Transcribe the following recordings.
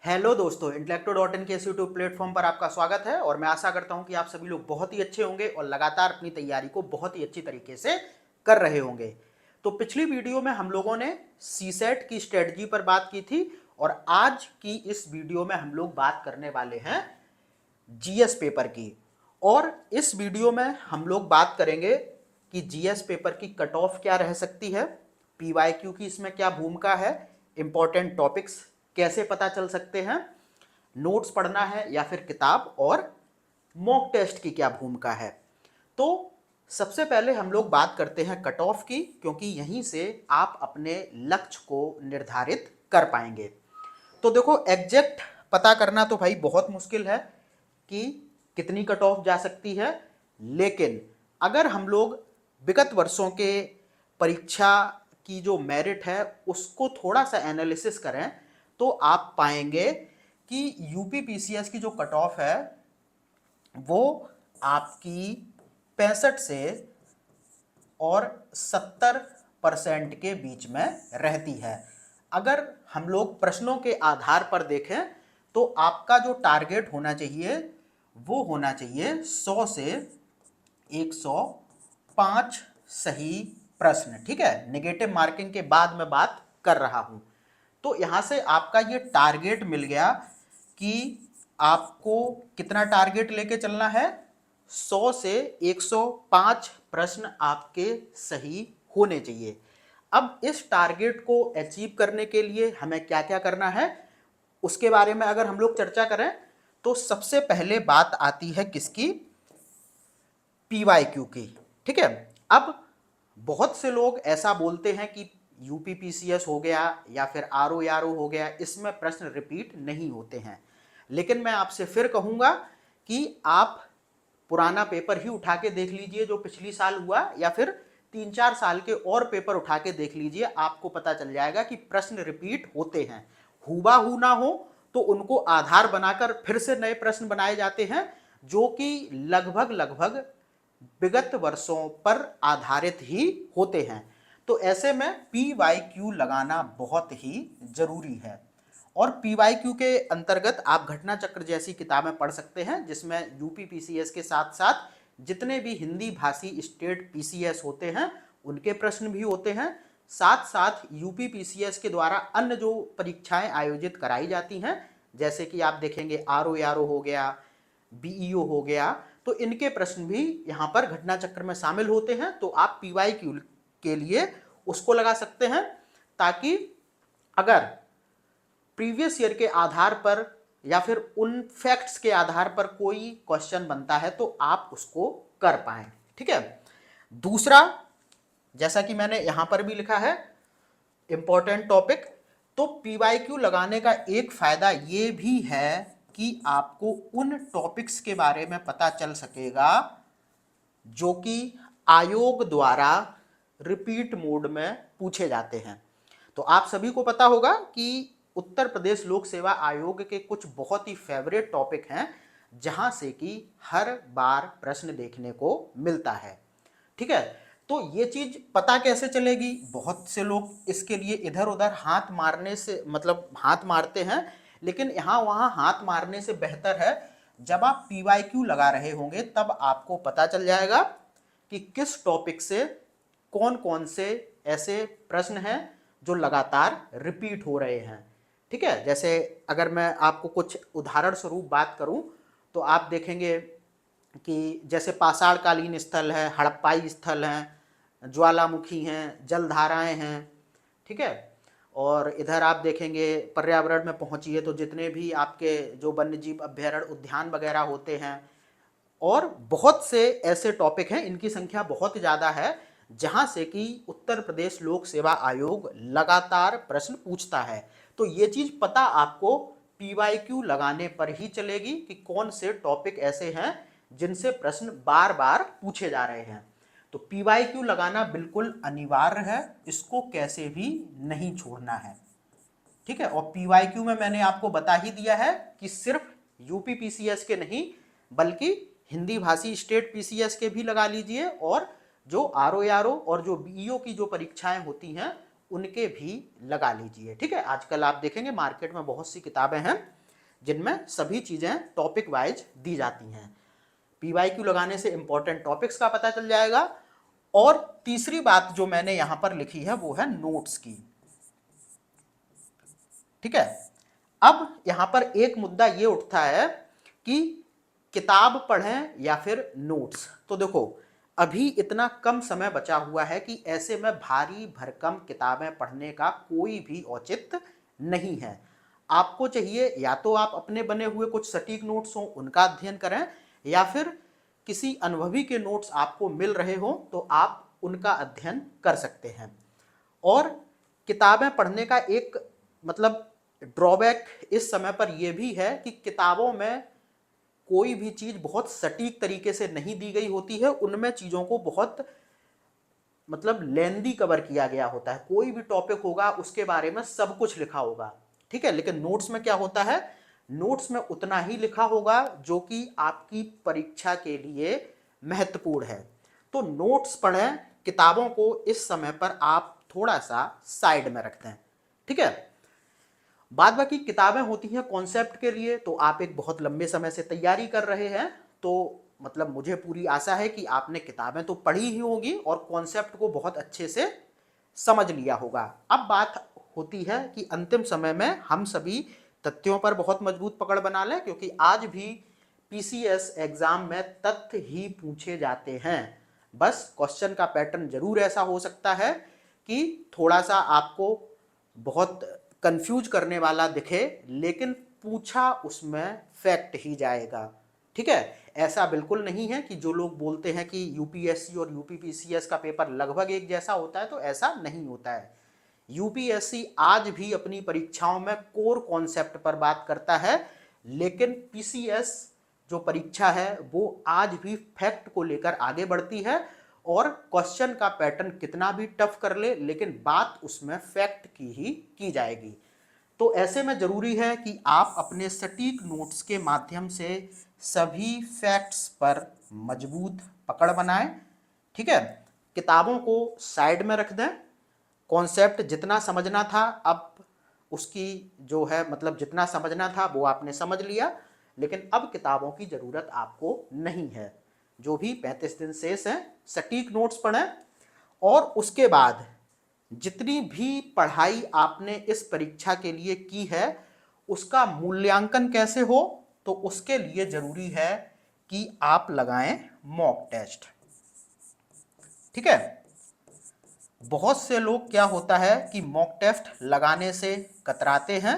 Hello दोस्तों, इंटेलेक्टो.इन के इस यूट्यूब प्लेटफॉर्म पर आपका स्वागत है और मैं आशा करता हूं कि आप सभी लोग बहुत ही अच्छे होंगे और लगातार अपनी तैयारी को बहुत ही अच्छी तरीके से कर रहे होंगे। तो पिछली वीडियो में हम लोगों ने सीसेट की स्ट्रेटजी पर बात की थी और आज की इस वीडियो में हम लोग बात करने वाले हैं जीएस पेपर की। और इस वीडियो में हम लोग बात करेंगे कि जीएस पेपर की कट ऑफ क्या रह सकती है, पीवाईक्यू की इसमें क्या भूमिका है, इंपॉर्टेंट टॉपिक्स कैसे पता चल सकते हैं, नोट्स पढ़ना है या फिर किताब, और मॉक टेस्ट की क्या भूमिका है। तो सबसे पहले हम लोग बात करते हैं कट ऑफ की, क्योंकि यहीं से आप अपने लक्ष्य को निर्धारित कर पाएंगे। तो देखो, एग्जैक्ट पता करना तो भाई बहुत मुश्किल है कि कितनी कट ऑफ जा सकती है, लेकिन अगर हम लोग विगत वर्षों के परीक्षा की जो मेरिट है उसको थोड़ा सा एनालिसिस करें तो आप पाएंगे कि यूपी पीसीएस की जो कट ऑफ है वो आपकी 65 से और 70% के बीच में रहती है। अगर हम लोग प्रश्नों के आधार पर देखें तो आपका जो टारगेट होना चाहिए वो होना चाहिए 100 से 105 सही प्रश्न। ठीक है, नेगेटिव मार्किंग के बाद मैं बात कर रहा हूं। तो यहां से आपका ये टारगेट मिल गया कि आपको कितना टारगेट लेके चलना है, 100 से 105 प्रश्न आपके सही होने चाहिए। अब इस टारगेट को अचीव करने के लिए हमें क्या क्या करना है उसके बारे में अगर हम लोग चर्चा करें तो सबसे पहले बात आती है किसकी, पीवाईक्यू की। ठीक है, अब बहुत से लोग ऐसा बोलते हैं कि यूपी पीसीएस हो गया या फिर आरओ हो गया, इसमें प्रश्न रिपीट नहीं होते हैं। लेकिन मैं आपसे फिर कहूंगा कि आप पुराना पेपर ही उठा के देख लीजिए जो पिछली साल हुआ, या फिर 3-4 साल के और पेपर उठा के देख लीजिए, आपको पता चल जाएगा कि प्रश्न रिपीट होते हैं। हुबहू ना हो तो उनको आधार बनाकर फिर से नए प्रश्न बनाए जाते हैं जो कि लगभग लगभग विगत वर्षों पर आधारित ही होते हैं। तो ऐसे में पीवाईक्यू लगाना बहुत ही जरूरी है। और पीवाईक्यू के अंतर्गत आप घटना चक्र जैसी किताबें पढ़ सकते हैं जिसमें यूपी पीसीएस के साथ साथ जितने भी हिंदी भाषी स्टेट पीसीएस होते हैं उनके प्रश्न भी होते हैं। साथ साथ यूपी पीसीएस के द्वारा अन्य जो परीक्षाएं आयोजित कराई जाती हैं, जैसे कि आप देखेंगे आरओ हो गया, बीईओ हो गया, तो इनके प्रश्न भी यहाँ पर घटना चक्र में शामिल होते हैं। तो आप पीवाईक्यू के लिए उसको लगा सकते हैं, ताकि अगर प्रीवियस ईयर के आधार पर या फिर उन फैक्ट्स के आधार पर कोई क्वेश्चन बनता है तो आप उसको कर पाए। ठीक है, दूसरा, जैसा कि मैंने यहां पर भी लिखा है इंपॉर्टेंट टॉपिक, तो पीवाईक्यू लगाने का एक फायदा ये भी है कि आपको उन टॉपिक्स के बारे में पता चल सकेगा जो कि आयोग द्वारा रिपीट मोड में पूछे जाते हैं। तो आप सभी को पता होगा कि उत्तर प्रदेश लोक सेवा आयोग के कुछ बहुत ही फेवरेट टॉपिक हैं जहां से कि हर बार प्रश्न देखने को मिलता है। ठीक है, तो ये चीज पता कैसे चलेगी, बहुत से लोग इसके लिए इधर उधर हाथ मारने से मतलब हाथ मारते हैं, लेकिन यहाँ वहाँ हाथ मारने से बेहतर है जब आप पीवाईक्यू लगा रहे होंगे तब आपको पता चल जाएगा कि किस टॉपिक से कौन कौन से ऐसे प्रश्न हैं जो लगातार रिपीट हो रहे हैं। ठीक है, जैसे अगर मैं आपको कुछ उदाहरण स्वरूप बात करूं तो आप देखेंगे कि जैसे पाषाणकालीन स्थल है, हड़प्पाई स्थल हैं, ज्वालामुखी हैं, जलधाराएं हैं। ठीक है, और इधर आप देखेंगे पर्यावरण में पहुंचिए तो जितने भी आपके जो वन्यजीव अभ्यारण्य उद्यान वगैरह होते हैं, और बहुत से ऐसे टॉपिक हैं, इनकी संख्या बहुत ज़्यादा है जहां से कि उत्तर प्रदेश लोक सेवा आयोग लगातार प्रश्न पूछता है। तो ये चीज़ पता आपको पीवाईक्यू लगाने पर ही चलेगी कि कौन से टॉपिक ऐसे हैं जिनसे प्रश्न बार बार पूछे जा रहे हैं। तो पीवाईक्यू लगाना बिल्कुल अनिवार्य है, इसको कैसे भी नहीं छोड़ना है। ठीक है, और पीवाईक्यू में मैंने आपको बता ही दिया है कि सिर्फ यूपी पीसीएस के नहीं बल्कि हिंदी भाषी स्टेट पीसीएस के भी लगा लीजिए, और जो आरओ और जो बीईओ की जो परीक्षाएं होती हैं उनके भी लगा लीजिए। ठीक है, आजकल आप देखेंगे मार्केट में बहुत सी किताबें हैं जिनमें सभी चीज़ें टॉपिक वाइज दी जाती हैं। PYQ लगाने से इंपॉर्टेंट टॉपिक्स का पता चल जाएगा। और तीसरी बात जो मैंने यहां पर लिखी है वो है नोट्स की। ठीक है, अब यहां पर एक मुद्दा ये उठता है कि किताब पढ़ें या फिर नोट्स। तो देखो, अभी इतना कम समय बचा हुआ है कि ऐसे में भारी भरकम किताबें पढ़ने का कोई भी औचित्य नहीं है। आपको चाहिए या तो आप अपने बने हुए कुछ सटीक नोट्स हों उनका अध्ययन करें, या फिर किसी अनुभवी के नोट्स आपको मिल रहे हो तो आप उनका अध्ययन कर सकते हैं। और किताबें पढ़ने का एक मतलब ड्रॉबैक इस समय पर यह भी है कि किताबों में कोई भी चीज बहुत सटीक तरीके से नहीं दी गई होती है, उनमें चीजों को बहुत मतलब लेंदी कवर किया गया होता है। कोई भी टॉपिक होगा उसके बारे में सब कुछ लिखा होगा, ठीक है। लेकिन नोट्स में क्या होता है, नोट्स में उतना ही लिखा होगा जो कि आपकी परीक्षा के लिए महत्वपूर्ण है। तो नोट्स पढ़ें, किताबों को इस समय पर आप थोड़ा सा साइड में रख दें, ठीक है। बाद बाकी किताबें होती हैं कॉन्सेप्ट के लिए, तो आप एक बहुत लंबे समय से तैयारी कर रहे हैं, तो मतलब मुझे पूरी आशा है कि आपने किताबें तो पढ़ी ही होगी और कॉन्सेप्ट को बहुत अच्छे से समझ लिया होगा। अब बात होती है कि अंतिम समय में हम सभी तथ्यों पर बहुत मजबूत पकड़ बना लें, क्योंकि आज भी PCS एग्जाम में तथ्य ही पूछे जाते हैं। बस क्वेश्चन का पैटर्न जरूर ऐसा हो सकता है कि थोड़ा सा आपको बहुत कंफ्यूज करने वाला दिखे, लेकिन पूछा उसमें फैक्ट ही जाएगा, ठीक है। ऐसा बिल्कुल नहीं है कि जो लोग बोलते हैं कि UPSC और UPPCS का पेपर लगभग एक जैसा होता है, तो ऐसा नहीं होता है। UPSC आज भी अपनी परीक्षाओं में कोर कॉन्सेप्ट पर बात करता है, लेकिन PCS जो परीक्षा है वो आज भी फैक्ट को लेकर आगे बढ़ती है। और क्वेश्चन का पैटर्न कितना भी टफ कर ले, लेकिन बात उसमें फैक्ट की ही की जाएगी। तो ऐसे में जरूरी है कि आप अपने सटीक नोट्स के माध्यम से सभी फैक्ट्स पर मजबूत पकड़ बनाएं, ठीक है। किताबों को साइड में रख दें। कॉन्सेप्ट जितना समझना था, अब उसकी जो है मतलब जितना समझना था वो आपने समझ लिया, लेकिन अब किताबों की ज़रूरत आपको नहीं है। जो भी 35 दिन शेष हैं, सटीक नोट्स पढ़ें। और उसके बाद जितनी भी पढ़ाई आपने इस परीक्षा के लिए की है उसका मूल्यांकन कैसे हो, तो उसके लिए जरूरी है कि आप लगाएं मॉक टेस्ट, ठीक है। बहुत से लोग क्या होता है कि मॉक टेस्ट लगाने से कतराते हैं,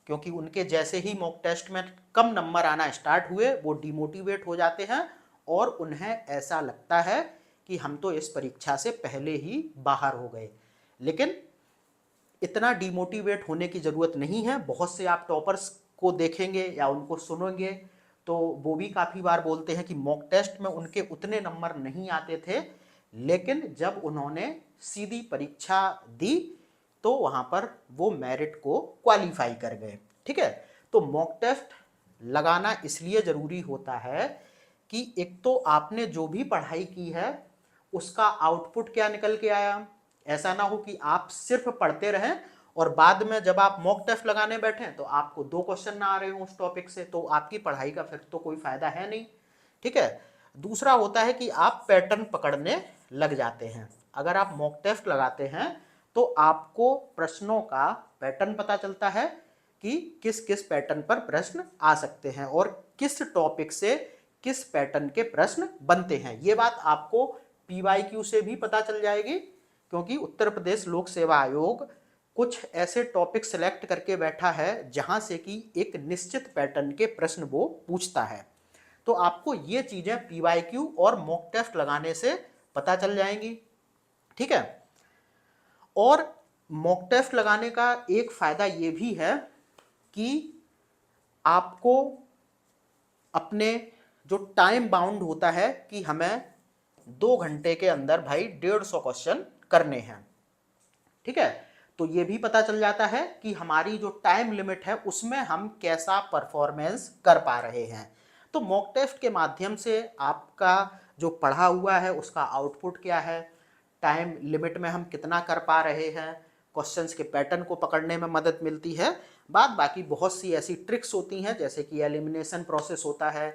क्योंकि उनके जैसे ही मॉक टेस्ट में कम नंबर आना स्टार्ट हुए वो डिमोटिवेट हो जाते हैं और उन्हें ऐसा लगता है कि हम तो इस परीक्षा से पहले ही बाहर हो गए। लेकिन इतना डिमोटिवेट होने की ज़रूरत नहीं है। बहुत से आप टॉपर्स को देखेंगे या उनको सुनेंगे तो वो भी काफ़ी बार बोलते हैं कि मॉक टेस्ट में उनके उतने नंबर नहीं आते थे, लेकिन जब उन्होंने सीधी परीक्षा दी तो वहाँ पर वो मेरिट को क्वालिफाई कर गए, ठीक है। तो मॉक टेस्ट लगाना इसलिए ज़रूरी होता है कि एक तो आपने जो भी पढ़ाई की है उसका आउटपुट क्या निकल के आया। ऐसा ना हो कि आप सिर्फ पढ़ते रहें और बाद में जब आप मॉक टेस्ट लगाने बैठें तो आपको 2 क्वेश्चन ना आ रहे हो उस टॉपिक से, तो आपकी पढ़ाई का फिर तो कोई फायदा है नहीं, ठीक है। दूसरा होता है कि आप पैटर्न पकड़ने लग जाते हैं। अगर आप मॉक टेस्ट लगाते हैं तो आपको प्रश्नों का पैटर्न पता चलता है कि किस किस पैटर्न पर प्रश्न आ सकते हैं और किस टॉपिक से किस पैटर्न के प्रश्न बनते हैं। ये बात आपको PYQ से भी पता चल जाएगी, क्योंकि उत्तर प्रदेश लोक सेवा आयोग कुछ ऐसे टॉपिक सेलेक्ट करके बैठा है जहां से कि एक निश्चित पैटर्न के प्रश्न वो पूछता है। तो आपको ये चीजें PYQ और मॉक टेस्ट लगाने से पता चल जाएंगी, ठीक है। और मॉक टेस्ट लगाने का एक फायदा ये भी है कि आपको अपने जो टाइम बाउंड होता है कि हमें 2 घंटे के अंदर भाई 150 क्वेश्चन करने हैं, ठीक है। तो ये भी पता चल जाता है कि हमारी जो टाइम लिमिट है उसमें हम कैसा परफॉर्मेंस कर पा रहे हैं। तो मॉक टेस्ट के माध्यम से आपका जो पढ़ा हुआ है उसका आउटपुट क्या है, टाइम लिमिट में हम कितना कर पा रहे हैं, क्वेश्चंस के पैटर्न को पकड़ने में मदद मिलती है। बाकी बहुत सी ऐसी ट्रिक्स होती हैं, जैसे कि एलिमिनेशन प्रोसेस होता है,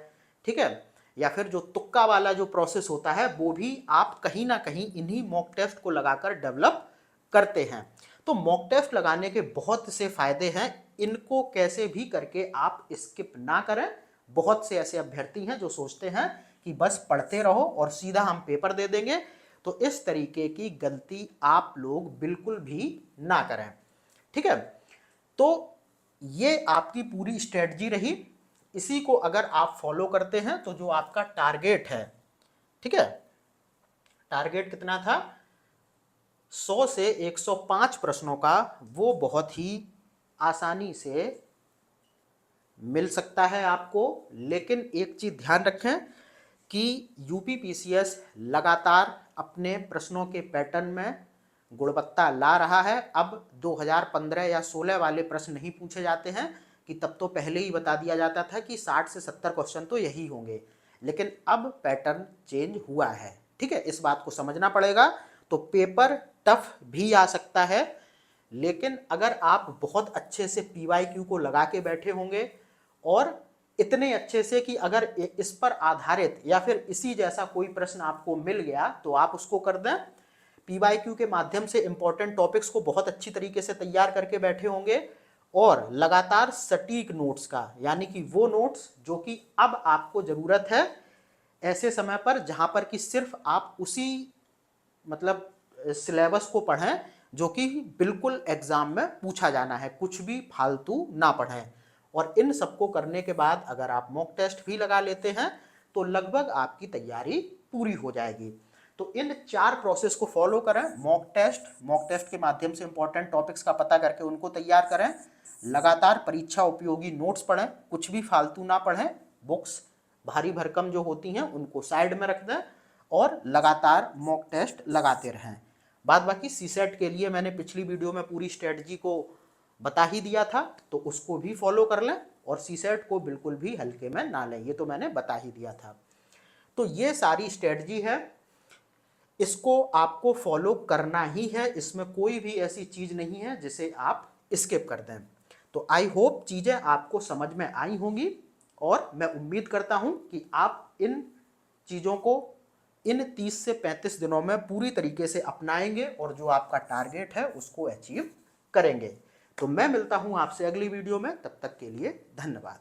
ठीक है, या फिर जो तुक्का वाला जो प्रोसेस होता है वो भी आप कहीं ना कहीं इन्हीं मॉक टेस्ट को लगाकर डेवलप करते हैं। तो मॉक टेस्ट लगाने के बहुत से फायदे हैं, इनको कैसे भी करके आप स्किप ना करें। बहुत से ऐसे अभ्यर्थी हैं जो सोचते हैं कि बस पढ़ते रहो और सीधा हम पेपर दे देंगे, तो इस तरीके की गलती आप लोग बिल्कुल भी ना करें, ठीक है। तो ये आपकी पूरी स्ट्रेटजी रही, इसी को अगर आप फॉलो करते हैं तो जो आपका टारगेट है, ठीक है, टारगेट कितना था 100 से 105 प्रश्नों का, वो बहुत ही आसानी से मिल सकता है आपको। लेकिन एक चीज ध्यान रखें कि यूपीपीसीएस लगातार अपने प्रश्नों के पैटर्न में गुणवत्ता ला रहा है। अब 2015 या 16 वाले प्रश्न नहीं पूछे जाते हैं कि तब तो पहले ही बता दिया जाता था कि 60 से 70 क्वेश्चन तो यही होंगे, लेकिन अब पैटर्न चेंज हुआ है, ठीक है, इस बात को समझना पड़ेगा। तो पेपर टफ भी आ सकता है, लेकिन अगर आप बहुत अच्छे से पीवाईक्यू को लगा के बैठे होंगे और इतने अच्छे से कि अगर इस पर आधारित या फिर इसी जैसा कोई प्रश्न आपको मिल गया तो आप उसको कर दें, पीवाईक्यू के माध्यम से इंपॉर्टेंट टॉपिक्स को बहुत अच्छी तरीके से तैयार करके बैठे होंगे और लगातार सटीक नोट्स का, यानी कि वो नोट्स जो कि अब आपको जरूरत है ऐसे समय पर जहां पर कि सिर्फ आप उसी मतलब सिलेबस को पढ़ें जो कि बिल्कुल एग्जाम में पूछा जाना है, कुछ भी फालतू ना पढ़ें। और इन सबको करने के बाद अगर आप मॉक टेस्ट भी लगा लेते हैं तो लगभग आपकी तैयारी पूरी हो जाएगी। तो इन 4 प्रोसेस को फॉलो करें, मॉक टेस्ट के माध्यम से इंपॉर्टेंट टॉपिक्स का पता करके उनको तैयार करें, लगातार परीक्षा उपयोगी नोट्स पढ़ें, कुछ भी फालतू ना पढ़ें, बुक्स भारी भरकम जो होती हैं उनको साइड में रख दें और लगातार मॉक टेस्ट लगाते रहें। बाकी सीसेट के लिए मैंने पिछली वीडियो में पूरी स्ट्रेटजी को बता ही दिया था, तो उसको भी फॉलो कर लें और सीसेट को बिल्कुल भी हल्के में ना लें, ये तो मैंने बता ही दिया था। तो ये सारी स्ट्रेटजी है, इसको आपको फॉलो करना ही है, इसमें कोई भी ऐसी चीज नहीं है जिसे आप स्किप कर दें। तो आई होप चीजें आपको समझ में आई होंगी और मैं उम्मीद करता हूं कि आप इन चीजों को इन 30 से 35 दिनों में पूरी तरीके से अपनाएंगे और जो आपका टारगेट है उसको अचीव करेंगे। तो मैं मिलता हूं आपसे अगली वीडियो में, तब तक के लिए धन्यवाद।